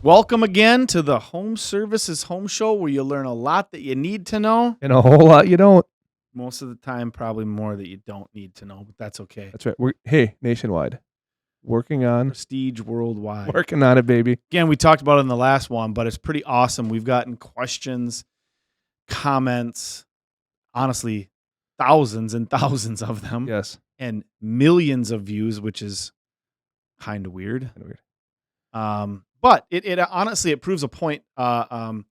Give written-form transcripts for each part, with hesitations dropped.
Welcome again to the Home Services Home Show, where you learn a lot that you need to know. And a whole lot you don't. Most of the time, probably more that you don't need to know, but that's okay. That's right. Hey, nationwide. Working on Prestige worldwide. Working on it, baby. Again, we talked about it in the last one, but it's pretty awesome. We've gotten questions, comments, honestly, thousands and thousands of them. Yes. And millions of views, which is kind of weird. But it honestly, it proves a point that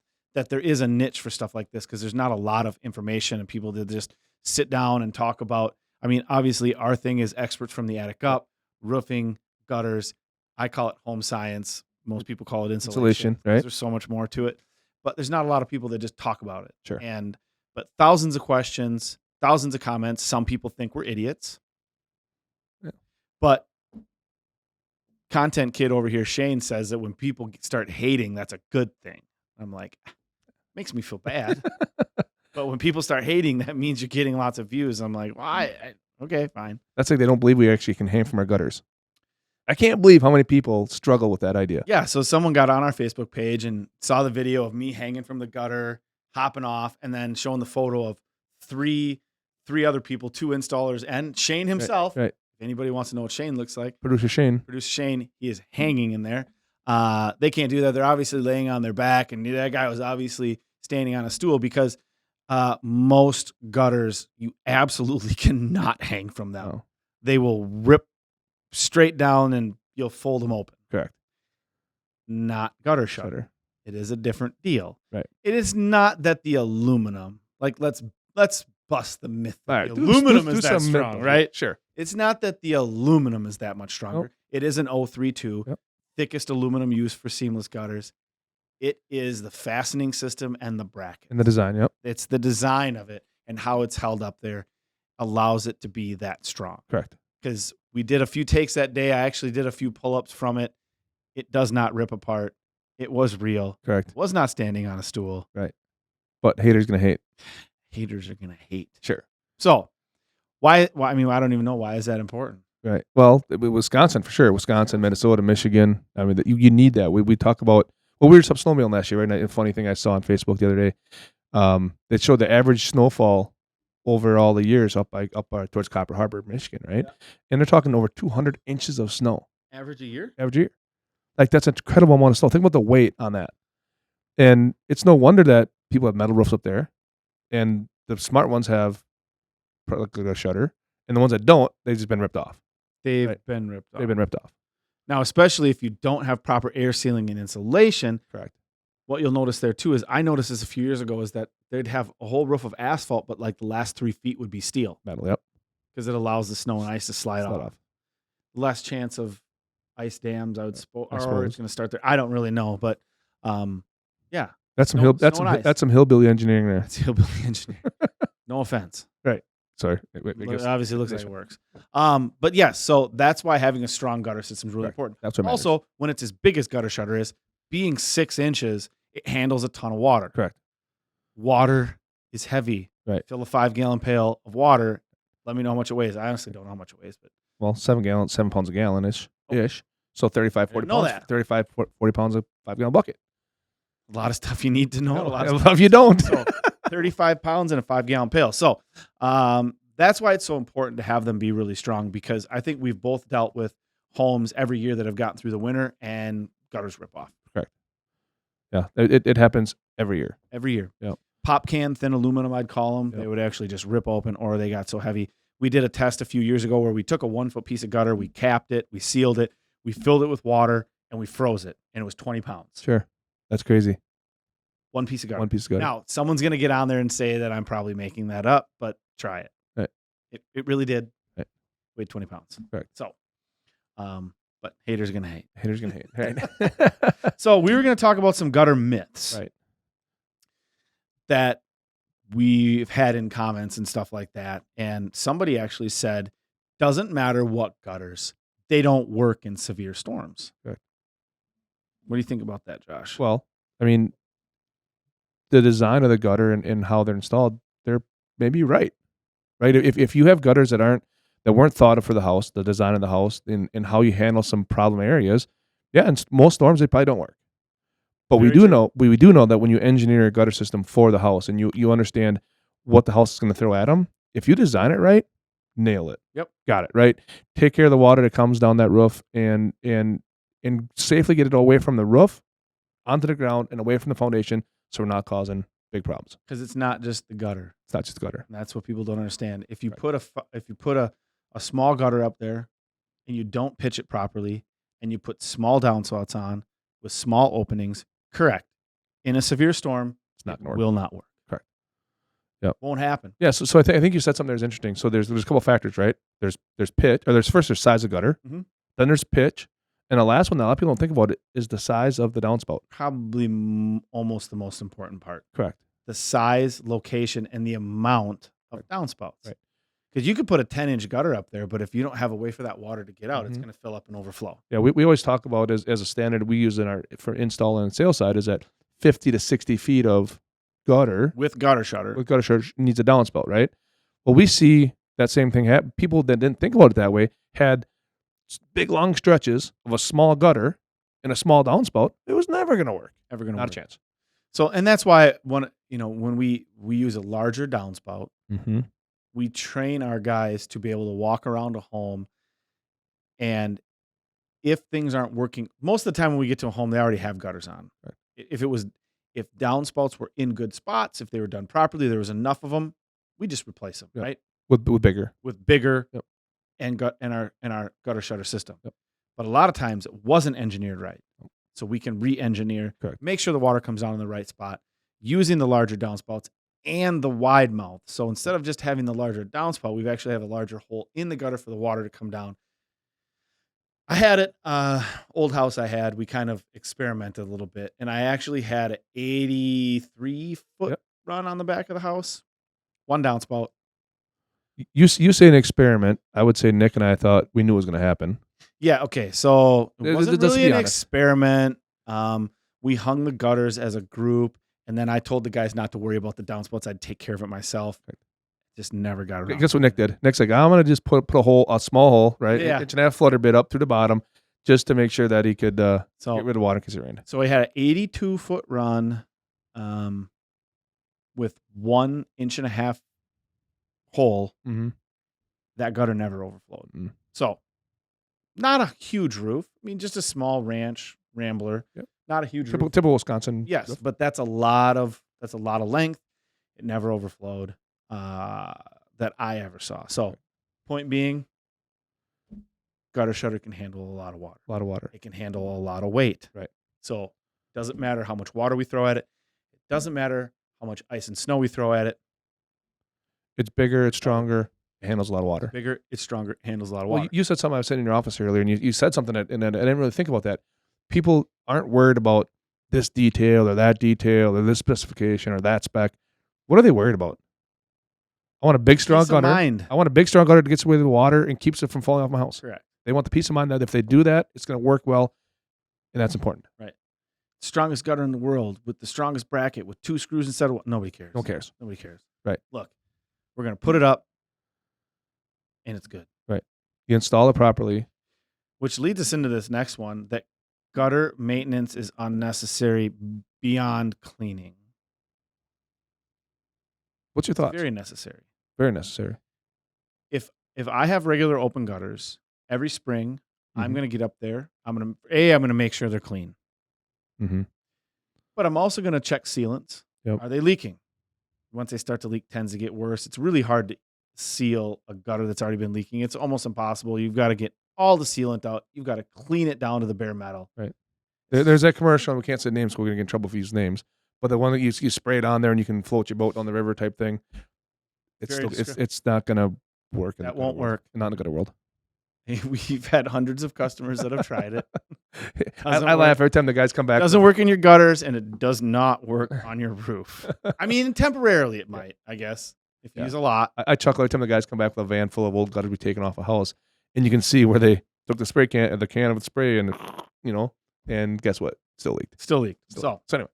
there is a niche for stuff like this, because there's not a lot of information and people that just sit down and talk about. I mean, obviously, our thing is experts from the attic up, roofing, gutters. I call it home science. Most people call it insulation. Right? There's so much more to it, but there's not a lot of people that just talk about it. Sure. But thousands of questions, thousands of comments. Some people think we're idiots, but content kid over here, Shane, says that when people start hating, that's a good thing. I'm like, makes me feel bad. But when people start hating, that means you're getting lots of views. I'm like, well, okay, fine. That's like they don't believe we actually can hang from our gutters. I can't believe how many people struggle with that idea. Yeah, so someone got on our Facebook page and saw the video of me hanging from the gutter, hopping off, and then showing the photo of three other people, 2 installers, and Shane himself. Right. If anybody wants to know what Shane looks like, Producer Shane, he is hanging in there. They can't do that. They're obviously laying on their back, and that guy was obviously standing on a stool, because most gutters, you absolutely cannot hang from them. No. They will rip straight down and you'll fold them open. Correct. Not gutter shutter. It is a different deal. Right. It is not that the aluminum, like let's bust the myth. All right, the aluminum is that some strong, myth, right? Sure. It's not that the aluminum is that much stronger. Nope. It is an 032, Yep. thickest aluminum used for seamless gutters. It is the fastening system and the bracket. And the design, yep. It's the design of it and how it's held up there allows it to be that strong. Correct. Because we did a few takes that day. I actually did a few pull-ups from it. It does not rip apart. It was real. Correct. It was not standing on a stool. Right. But haters going to hate. Haters are going to hate. Sure. So why? I mean, I don't even know. Why is that important? Right. Well, Wisconsin for sure. Wisconsin, Minnesota, Michigan. I mean, you need that. We talk about. Well, we were up snowmobiling last year, right? And a funny thing I saw on Facebook the other day, that showed the average snowfall over all the years up towards Copper Harbor, Michigan, right? Yeah. And they're talking over 200 inches of snow. Average a year? Average a year. Like, that's an incredible amount of snow. Think about the weight on that. And it's no wonder that people have metal roofs up there, and the smart ones have like a shutter, and the ones that don't, they've just been ripped off. They've been ripped off. Now, especially if you don't have proper air sealing and insulation. Correct. What you'll notice there too is, I noticed this a few years ago, is that they'd have a whole roof of asphalt, but like the last 3 feet would be steel. Metal, yep. Because it allows the snow and ice to slide off. Less chance of ice dams, I would suppose. Or it's going to start there. I don't really know, but yeah. That's some hillbilly engineering there. That's hillbilly engineering. No offense. Right. Sorry. It obviously looks like it works. But yes, so that's why having a strong gutter system is really important. That's what matters. Also, when it's as big as gutter shutter is, being 6 inches, it handles a ton of water. Correct. Water is heavy. Right. Fill a 5-gallon pail of water. Let me know how much it weighs. I honestly don't know how much it weighs, but 7 pounds a gallon ish. So 35, 40 pounds. 35, 40 pounds a 5-gallon bucket. A lot of stuff you need to know. A lot of stuff you don't. So 35 pounds in a 5-gallon pail. So that's why it's so important to have them be really strong, because I think we've both dealt with homes every year that have gotten through the winter and gutters rip off. Correct. Yeah, it happens every year. Every year. Yeah. Pop can, thin aluminum, I'd call them. Yep. They would actually just rip open, or they got so heavy. We did a test a few years ago where we took a 1-foot piece of gutter, we capped it, we sealed it, we filled it with water, and we froze it, and it was 20 pounds. Sure. That's crazy. One piece of gutter. Now, someone's going to get on there and say that I'm probably making that up, but try it. Right. It really did. Right. Weighed 20 pounds. Correct. So, but haters are going to hate. Haters going to hate. Right. So we were going to talk about some gutter myths. Right. That we've had in comments and stuff like that. And somebody actually said, doesn't matter what gutters, they don't work in severe storms. Correct. What do you think about that, Josh? Well, I mean, the design of the gutter and how they're installed, they're maybe right. If you have gutters that weren't thought of for the house, the design of the house, and how you handle some problem areas, yeah, in most storms they probably don't work. But we Very do true. know that when you engineer a gutter system for the house and you understand what the house is going to throw at them, if you design it right, nail it. Yep. Got it, right? Take care of the water that comes down that roof and safely get it away from the roof onto the ground and away from the foundation so we're not causing big problems. Because it's not just the gutter. It's not just the gutter. And that's what people don't understand. If you Right. put a small gutter up there and you don't pitch it properly and you put small downspouts on with small openings, correct. In a severe storm, It's not it going to work. will not work. Correct. Yep. Won't happen. Yeah, so I think you said something that was interesting. So there's a couple factors, right? There's pitch, or there's size of gutter, Mhm. then there's pitch, and the last one that a lot of people don't think about it is the size of the downspout. Probably almost the most important part. Correct. The size, location, and the amount of downspouts. Right. Because you could put a 10-inch gutter up there, but if you don't have a way for that water to get out, it's Mhm. going to fill up and overflow. Yeah, we always talk about as a standard we use for install and sale side is that 50 to 60 feet of gutter With gutter shutter. with gutter shutter needs a downspout, right? Well, we see that same thing happen. People that didn't think about it that way had big long stretches of a small gutter and a small downspout. It was never going to work. Never going to Not work. a chance. So, and that's why when we use a larger downspout, Mm-hmm. we train our guys to be able to walk around a home, and if things aren't working, most of the time when we get to a home, they already have gutters on. Right. If downspouts were in good spots, if they were done properly, there was enough of them, we just replace them, Yep. right? With bigger. With bigger Yep. and our gutter shutter system. Yep. But a lot of times it wasn't engineered right. So we can re-engineer, Correct. make sure the water comes down in the right spot using the larger downspouts and the wide mouth. So instead of just having the larger downspout, we've actually have a larger hole in the gutter for the water to come down. I had it, old house I had, we kind of experimented a little bit, and I actually had an 83-foot Yep. run on the back of the house, one downspout. You say an experiment. I would say Nick and I thought we knew it was going to happen. Yeah, okay, so it wasn't Let's really be an honest. experiment. We hung the gutters as a group, and then I told the guys not to worry about the downspouts. I'd take care of it myself. Just never got around. Guess what Nick did? Nick's like, I'm going to just put a small hole, right? Yeah. Inch and a half flutter bit up through the bottom just to make sure that he could get So rid of water in case it rained. so we had an 82-foot run with 1 inch and a half hole. Mm-hmm. That gutter never overflowed. Mm. So not a huge roof. I mean, just a small ranch rambler. Yep. Not a huge roof. Typical Wisconsin. Yes, roof. but that's a lot of length. It never overflowed that I ever saw. So, point being, gutter shutter can handle a lot of water. A lot of water. It can handle a lot of weight. Right. So, doesn't matter how much water we throw at it. It doesn't matter how much ice and snow we throw at it. It's bigger. It's stronger. It handles a lot of water. Bigger, it's stronger, it handles a lot of Well, water. you said something. I was sitting in your office earlier, and you said something, and I didn't really think about that. People aren't worried about this detail or that detail or this specification or that spec. What are they worried about? I want a big, strong Peace of gutter. mind. I want a big, strong gutter that gets away with the water and keeps it from falling off my house. Correct. They want the peace of mind that if they do that, it's going to work well, and that's important. Strongest gutter in the world with the strongest bracket with 2 screws instead of one. Nobody cares. No one cares. Nobody cares. Right. Look, we're going to put it up, and it's good. You install it properly. Which leads us into this next one, that gutter maintenance is unnecessary beyond cleaning. What's your It's thoughts? very necessary. Very necessary. If I have regular open gutters every spring, I'm Mhm. going to get up there. I'm going to make sure they're clean. Mm-hmm. But I'm also going to check sealants. Yep. Are they leaking? Once they start to leak, tends to get worse. It's really hard to seal a gutter that's already been leaking. It's almost impossible. You've got to get all the sealant out. You've got to clean it down to the bare metal. There's that commercial, and we can't say names because we're going to get in trouble if we use names, but the one that you spray it on there and you can float your boat on the river type thing, Very it's not going to work. That won't work. Not in a gutter world. We've had hundreds of customers that have tried it. I laugh every time the guys come It back. doesn't work in your gutters, and it does not work on your roof. I mean, temporarily it might, I guess, if you Yeah. use a lot. I chuckle every time the guys come back with a van full of old gutters we taken off a house, and you can see where they took the spray can, the can of spray, and and guess what? Still leaked. Still leaked. So anyway,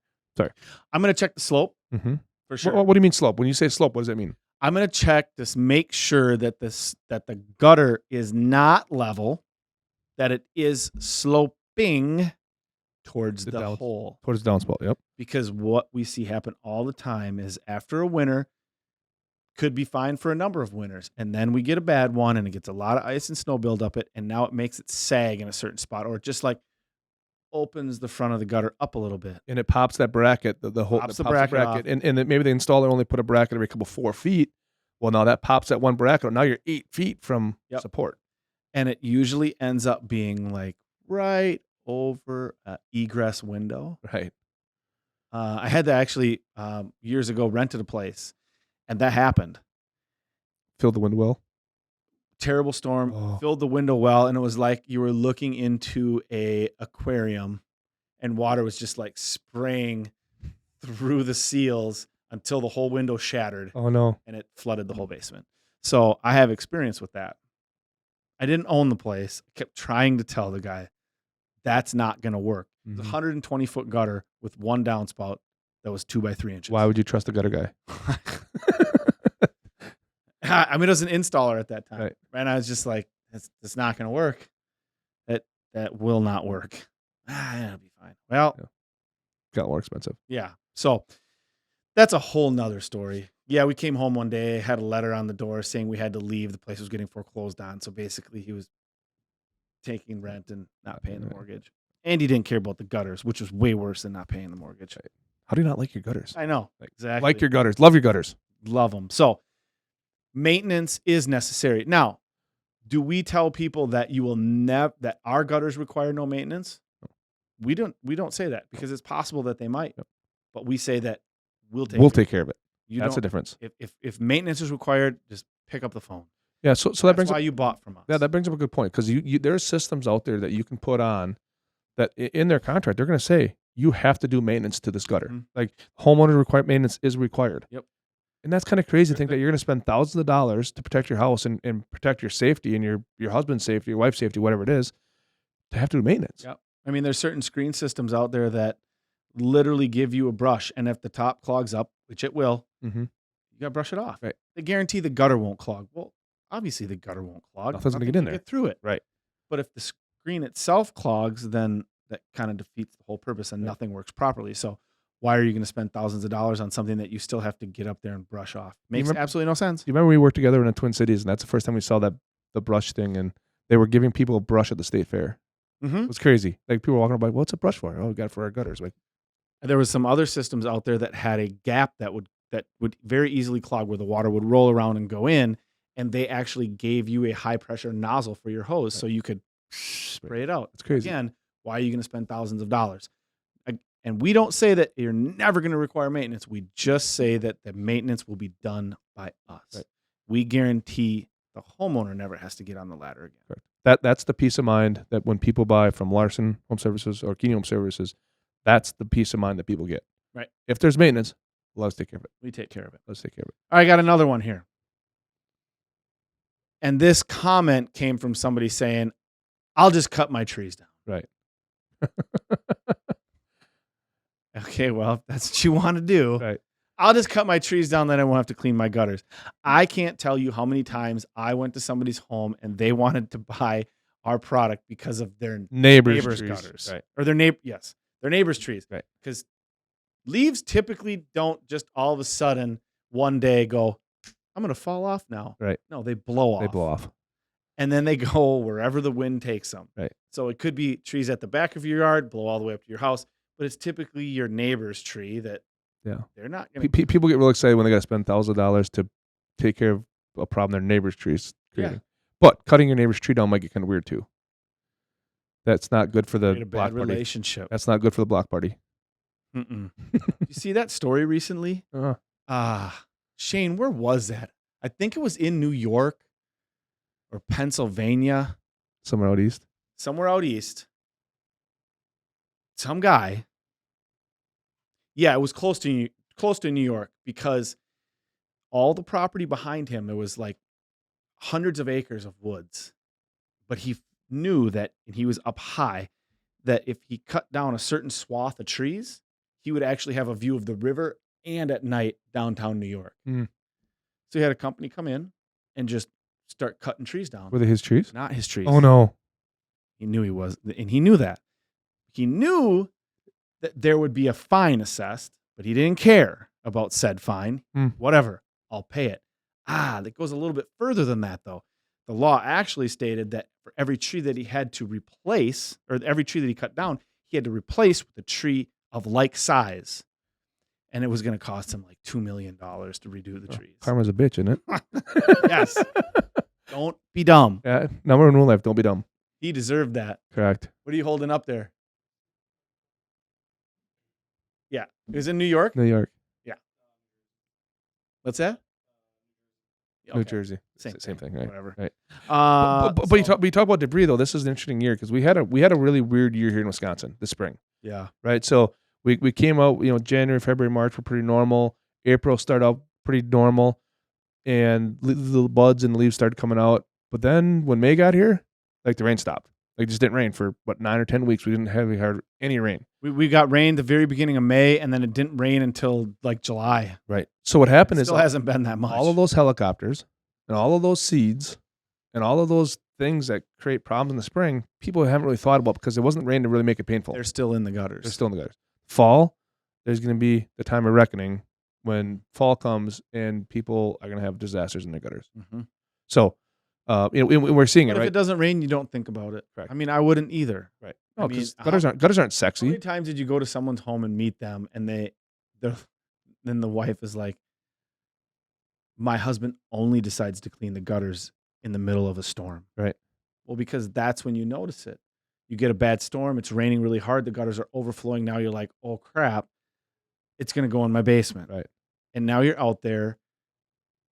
I'm going to check the slope mm-hmm. for sure. What do you mean slope? When you say slope, what does that mean? I'm going to check to make sure that the gutter is not level, that it is sloping towards the hole. Towards the downspout, yep. Because what we see happen all the time is after a winter, could be fine for a number of winters, and then we get a bad one, and it gets a lot of ice and snow build up it, and now it makes it sag in a certain spot, or it just like opens the front of the gutter up a little bit. And it pops that bracket, the whole Pops the bracket and maybe the installer only put a bracket every couple 4 feet. Well, now that pops that one bracket. Now you're 8 feet from support. And it usually ends up being like right over an egress window. Right. I had to actually years ago rented a place, and that happened. Filled the window well. Terrible storm, filled the window well, and it was like you were looking into a aquarium, and water was just like spraying through the seals until the whole window shattered. Oh no! And it flooded the whole basement. So I have experience with that. I didn't own the place. I kept trying to tell the guy that's not going to work. It's a 120-foot gutter with one downspout that was 2 by 3 inches. Why would you trust the gutter guy? I mean, it was an installer at that time, right. And I was just like, "It's not going to work. That will not work. It'll be fine." Well, got more expensive. Yeah. So that's a whole nother story. Yeah, we came home one day, had a letter on the door saying we had to leave. The place was getting foreclosed on. So basically, he was taking rent and not paying the mortgage, and he didn't care about the gutters, which was way worse than not paying the mortgage. Right. How do you not like your gutters? I know. Exactly. Like your gutters. Love your gutters. Love them. So maintenance is necessary. Now, do we tell people that you will never, that our gutters require no maintenance? We don't say that because it's possible that they might, but we say that we'll take care of it. That's the difference. If maintenance is required, just pick up the phone. Yeah, so that brings why up, you bought from us. Yeah, that brings up a good point because you there's systems out there that you can put on that in their contract they're going to say you have to do maintenance to this gutter. Like homeowner required maintenance is required. Yep. And that's kind of crazy to think that you're going to spend thousands of dollars to protect your house and protect your safety and your husband's safety, your wife's safety, whatever it is, to have to do maintenance. Yep. I mean, there's certain screen systems out there that literally give you a brush, and if the top clogs up, which it will, you got to brush it off. Right. They guarantee the gutter won't clog. Well, obviously the gutter won't clog. Nothing's going to get in there. Get through it. Right. But if the screen itself clogs, then that kind of defeats the whole purpose and nothing works properly. So why are you going to spend thousands of dollars on something that you still have to get up there and brush off? Makes absolutely no sense. You remember we worked together in the Twin Cities, and that's the first time we saw the brush thing, and they were giving people a brush at the state fair. It was crazy. Like people were walking by, what's a brush for? Oh, we got it for our gutters. Like there was some other systems out there that had a gap that would very easily clog where the water would roll around and go in, and they actually gave you a high pressure nozzle for your hose so you could spray it out. It's crazy. Again, why are you going to spend thousands of dollars? And we don't say that you're never going to require maintenance. We just say that the maintenance will be done by us. Right. We guarantee the homeowner never has to get on the ladder again. Correct. That's the peace of mind that when people buy from Larson Home Services or Keeney Home Services, that's the peace of mind that people get. Right. If there's maintenance, let's take care of it. We take care of it. Let's take care of it. All right, I got another one here. And this comment came from somebody saying, I'll just cut my trees down. Right. Okay, well, if that's what you want to do. Right. I'll just cut my trees down, then I won't have to clean my gutters. I can't tell you how many times I went to somebody's home and they wanted to buy our product because of their neighbor's gutters. Right. Or their neighbor's trees. Right. Because leaves typically don't just all of a sudden one day go, I'm going to fall off now. Right. No, they blow off. They blow off. And then they go wherever the wind takes them. Right. So it could be trees at the back of your yard, blow all the way up to your house, but it's typically your neighbor's tree that they're not going to. People get real excited when they got to spend thousands of dollars to take care of a problem their neighbor's trees creating. Yeah. But cutting your neighbor's tree down might get kind of weird too. That's not good for the block party. Relationship. That's not good for the block party. You see that story recently? Shane, where was that? I think it was in New York or Pennsylvania. Somewhere out east. Some guy. Yeah, it was close to New York because all the property behind him, there was like hundreds of acres of woods. But he knew that, and he was up high, that if he cut down a certain swath of trees, he would actually have a view of the river and at night downtown New York. So he had a company come in and just start cutting trees down. Were they his trees? Not his trees. Oh, no. He knew he was, and he knew that he knew that there would be a fine assessed, but he didn't care about said fine. Whatever, I'll pay it. That goes a little bit further than that, though. The law actually stated that for every tree that he had to replace, or every tree that he cut down, he had to replace with a tree of like size. And it was going to cost him like $2 million to redo the trees. Karma's a bitch, isn't it? Yes. Don't be dumb. Yeah. Number one rule in life, don't be dumb. He deserved that. Correct. What are you holding up there? Yeah. It was in New York? New York. Yeah. What's that? Okay. New Jersey. Same thing, right? Whatever. Right. But you talk about debris, though. This is an interesting year because we had a really weird year here in Wisconsin this spring. Yeah. Right. So we came out, January, February, March were pretty normal. April started out pretty normal, and the buds and leaves started coming out. But then when May got here, like the rain stopped. Like it just didn't rain for 9 or 10 weeks. We didn't have any rain. We got rain the very beginning of May, and then it didn't rain until like July. Right. So what happened Still hasn't been that much. All of those helicopters and all of those seeds and all of those things that create problems in the spring, people haven't really thought about because it wasn't rain to really make it painful. They're still in the gutters. They're still in the gutters. Fall, there's going to be the time of reckoning when fall comes and people are going to have disasters in their gutters. Mm-hmm. So, we're seeing it, right? If it doesn't rain, you don't think about it. Correct. I mean, I wouldn't either. Right. No, because gutters aren't sexy. How many times did you go to someone's home and meet them, and then the wife is like, "My husband only decides to clean the gutters in the middle of a storm." Right. Well, because that's when you notice it. You get a bad storm. It's raining really hard. The gutters are overflowing. Now you're like, "Oh crap, it's gonna go in my basement." Right. And now you're out there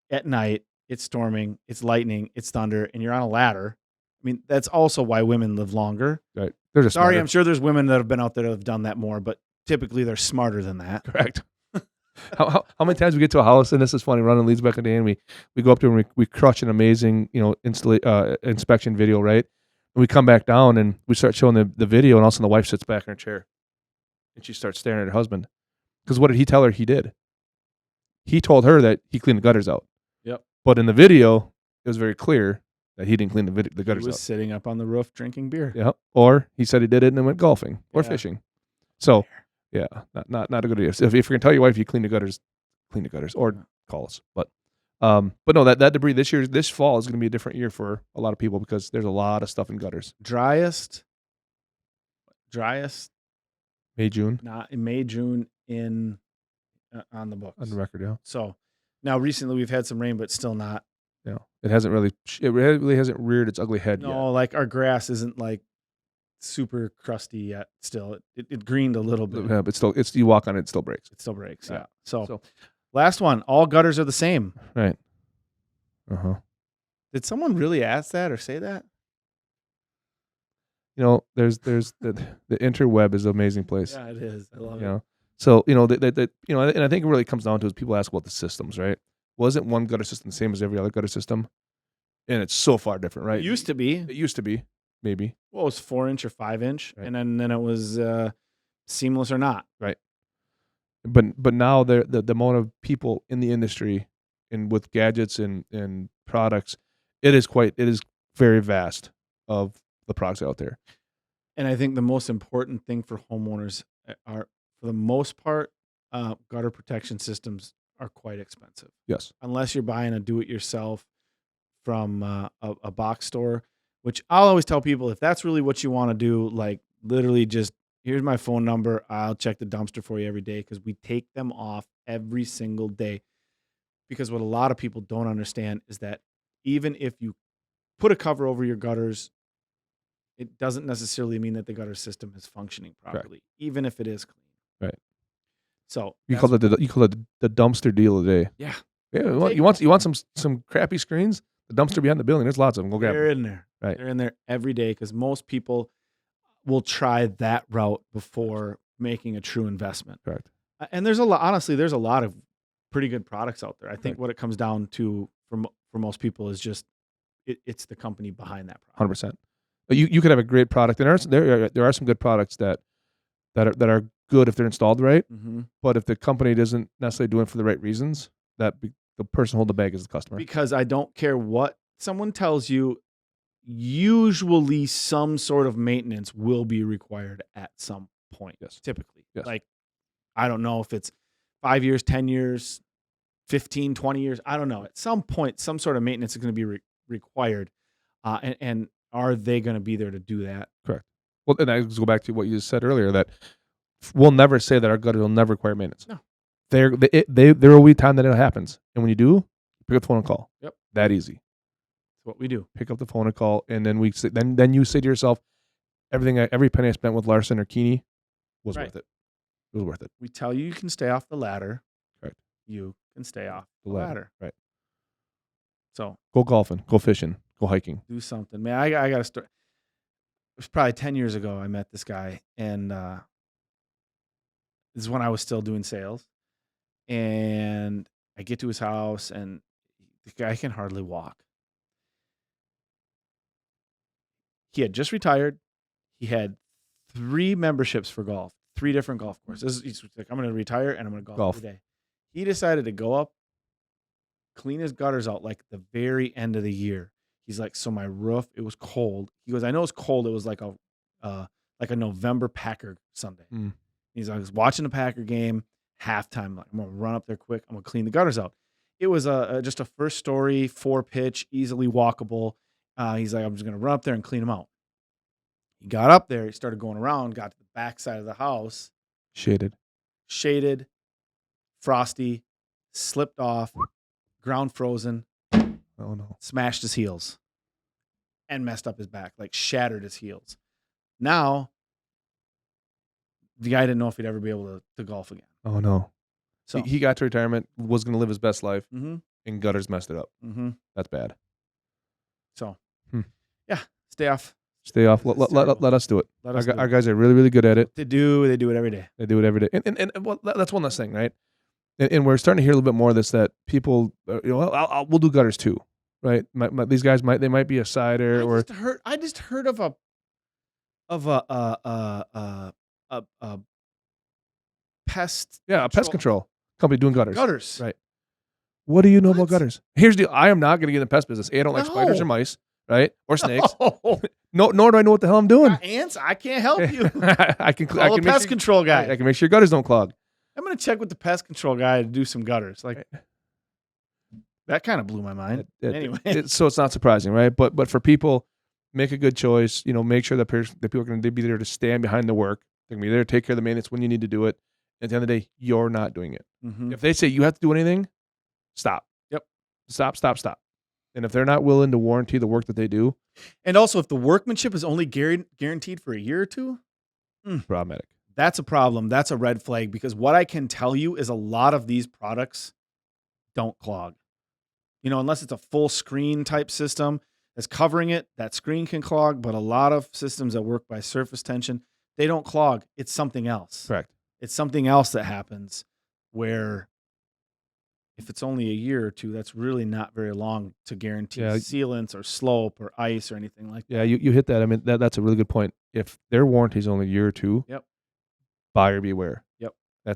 at night. It's storming, it's lightning, it's thunder, and you're on a ladder. I mean, that's also why women live longer. Right. They're just Sorry, smarter. I'm sure there's women that have been out there that have done that more, but typically they're smarter than that. Correct. how many times we get to a house, and this is funny, running leads back in the day, and we go up to and we crush an amazing, inspection video, right? And we come back down and we start showing the video, and all of a sudden the wife sits back in her chair and she starts staring at her husband. Because what did he tell her he did? He told her that he cleaned the gutters out. Yep. But in the video, it was very clear that he didn't clean the gutters out. He was sitting up on the roof drinking beer. Yeah. Or he said he did it and then went golfing or fishing. So, yeah, not a good idea. So if you're going to tell your wife you clean the gutters or call us. But no, that debris this fall is going to be a different year for a lot of people because there's a lot of stuff in gutters. Driest. May, June. Not in May, June on the books. On the record, yeah. So now recently we've had some rain, but still not. Yeah, it really hasn't reared its ugly head yet. No, like our grass isn't like super crusty yet. Still, it greened a little bit. Yeah, but still, you walk on it, it still breaks. It still breaks. Right. Yeah. So last one. All gutters are the same. Right. Did someone really ask that or say that? There's the interweb is an amazing place. Yeah, it is. I love it. So and I think it really comes down to is people ask about the systems, right? Wasn't one gutter system the same as every other gutter system? And it's so far different, right? It used to be. It used to be, maybe. Well, it was 4-inch or 5-inch, right. and then it was seamless or not. Right. But now the amount of people in the industry and with gadgets and products, it is very vast of the products out there. And I think the most important thing for homeowners are, for the most part, gutter protection systems are quite expensive. Yes. Unless you're buying a do-it-yourself from a box store, which I'll always tell people, if that's really what you want to do, like literally just, here's my phone number, I'll check the dumpster for you every day, because we take them off every single day. Because what a lot of people don't understand is that even if you put a cover over your gutters, it doesn't necessarily mean that the gutter system is functioning properly, Correct. even if it is clean. Right. So you call it the dumpster deal of the day. Yeah. Yeah. You want some crappy screens? The dumpster behind the building. There's lots of them. Go grab them. They're in there. Right. They're in there every day, because most people will try that route before making a true investment. Correct. And there's a lot of pretty good products out there. I think Right. what it comes down to for most people is just it's the company behind that product. 100%. You could have a great product, and there are some good products that are good if they're installed right. Mm-hmm. But if the company doesn't necessarily do it for the right reasons, the person holding the bag is the customer. Because I don't care what someone tells you, usually some sort of maintenance will be required at some point. Yes. Typically. Yes. Like, I don't know if it's 5 years, 10 years, 15, 20 years. I don't know. At some point, some sort of maintenance is going to be required. And are they going to be there to do that? Correct. Well, and I just go back to what you said earlier, that we'll never say that our gutters will never require maintenance. No. There will be time that it happens. And when you do, pick up the phone and call. Yep. That easy. That's what we do. Pick up the phone and call. And then then you say to yourself, every penny I spent with Larson or Keeney was Right. worth it. It was worth it. We tell you can stay off the ladder. Correct. You can stay off the ladder. Right. So go golfing, go fishing, go hiking. do something. Man, I got to start. It was probably 10 years ago I met this guy, and this is when I was still doing sales. And I get to his house, and the guy can hardly walk. He had just retired. He had 3 memberships for golf, 3 different golf courses. He's like, I'm going to retire, and I'm going to golf every day. He decided to go up, clean his gutters out like the very end of the year. He's like, so my roof, it was cold. He goes, I know it's cold. It was like a November Packer Sunday. He's like, I was watching the Packer game, halftime. Like, I'm going to run up there quick. I'm going to clean the gutters out. It was just a first story, 4-pitch, easily walkable. He's like, I'm just going to run up there and clean them out. He got up there. He started going around, got to the back side of the house. Shaded, frosty, slipped off, ground frozen. Oh, no. Smashed his heels and messed up his back, like shattered his heels. Now, the guy didn't know if he'd ever be able to golf again. Oh, no. So he got to retirement, was going to live his best life, and gutters messed it up. That's bad. So, yeah, stay off. Stay off. Let us do it. Our guys are really, really good at it. They do it every day. They do it every day. And well, that's one less thing, right? And we're starting to hear a little bit more of this, that people, we'll do gutters too, right? These guys might be a cider or. I just heard of a pest. Yeah, a pest control company doing gutters. Gutters, right? What do you know about gutters? Here's the deal. I am not going to get in the pest business. I don't like spiders or mice, right? Or snakes. No, nor do I know what the hell I'm doing. Ants, I can't help you. I can call a pest control guy. I can make sure your gutters don't clog. I'm going to check with the pest control guy to do some gutters. Like, that kind of blew my mind. Anyway. So it's not surprising, right? But for people, make a good choice. Make sure that people are going to be there to stand behind the work. They're going to be there to take care of the maintenance when you need to do it. At the end of the day, you're not doing it. If they say you have to do anything, stop. Yep. Stop. And if they're not willing to warranty the work that they do. And also, if the workmanship is only guaranteed for a year or two, problematic. That's a problem. That's a red flag, because what I can tell you is a lot of these products don't clog. Unless it's a full screen type system that's covering it, that screen can clog. But a lot of systems that work by surface tension, they don't clog. It's something else. Correct. It's something else that happens where if it's only a year or two, that's really not very long to guarantee sealants or slope or ice or anything like that. Yeah, you hit that. I mean, that's a really good point. If their warranty is only a year or two, buyer beware. Yep.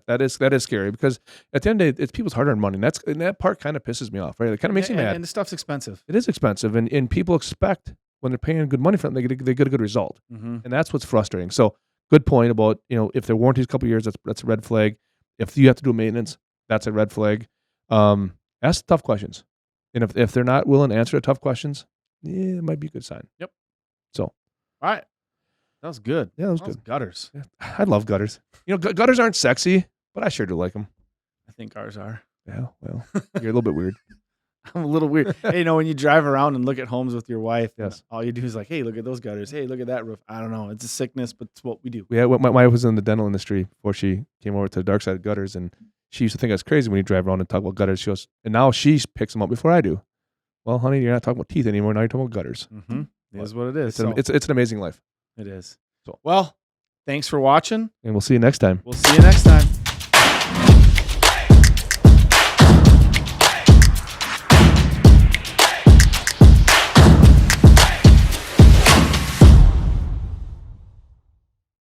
That is scary, because at the end of the day, it's people's hard-earned money. And that part kind of pisses me off, right? It kind of makes me mad. And the stuff's expensive. It is expensive, and people expect when they're paying good money for them, they get a good result, and that's what's frustrating. So, good point about if their warranty is a couple of years, that's a red flag. If you have to do maintenance, that's a red flag. Ask tough questions, and if they're not willing to answer the tough questions, it might be a good sign. Yep. So, all right. That was good. Yeah, that was good. Gutters. Yeah, I love gutters. Gutters aren't sexy, but I sure do like them. I think ours are. Yeah, well, you're a little bit weird. I'm a little weird. Hey, when you drive around and look at homes with your wife, yes, all you do is like, hey, look at those gutters. Hey, look at that roof. I don't know. It's a sickness, but it's what we do. Yeah, my wife was in the dental industry before she came over to the dark side of gutters, and she used to think I was crazy when you drive around and talk about gutters. She goes, and now she picks them up before I do. Well, honey, you're not talking about teeth anymore. Now you're talking about gutters. It is what it is. It's an amazing life. It is. So, well, thanks for watching. And we'll see you next time. We'll see you next time.